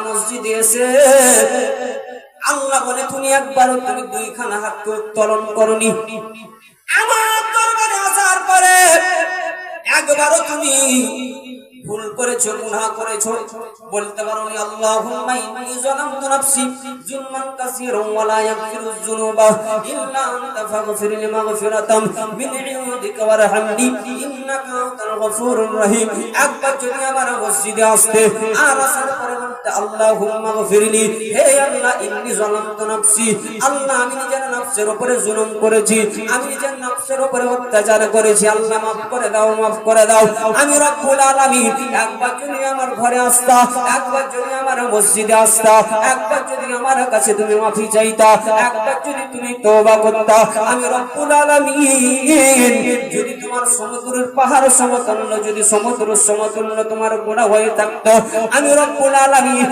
মসজিদে এসে আল্লাহ বলে তুমি একবারও তুমি দুইখানা হাতকে উত্তোলন করনি। আমার দরবারে আসার পরে একবারও তুমি ভুল করেছো, গুনাহ করেছো, বলতে পারো নি আল্লাহুম্মা ইন্নী যালামতু নাফসি যুলমান কাসীরান ওয়া লা ইয়াগফিরুয যুনুবা ইল্লা আনতা ফাগফিরলি মাগফিরাতাম মিন ইনদিকা ওয়ারহামনি ইন্নাকা আনতাল গফুরুর রহিম। একবার যদি আমার মসজিদে আসতে আর আসার পরে বলতে আল্লাহুম্মা গফিরলি, হে আল্লাহ ইন্নী যালামতু নাফসি, আল্লাহ আমি নিজের নফসের উপরে জুলুম করেছি, আমি নিজের নফসের উপরে অত্যাচার করেছি, আল্লাহ মাফ করে দাও, মাফ করে দাও। আমি রব্বুল আলামিন একবার যদি আমার ঘরে আসতা, একবার যদি আমার মসজিদে আসতা, একবার যদি আমার কাছে তুমি মাফি চাইতা, একবার যদি তুমি তওবা করতা, আমি রব্বুল আলামিন যদি তোমার সমুদ্রের পাহাড় সমতুল্য, যদি সমুদ্র সমতুল্য তোমার গুনাহ হয়ে থাকতো, আমি রব্বুল আলামিন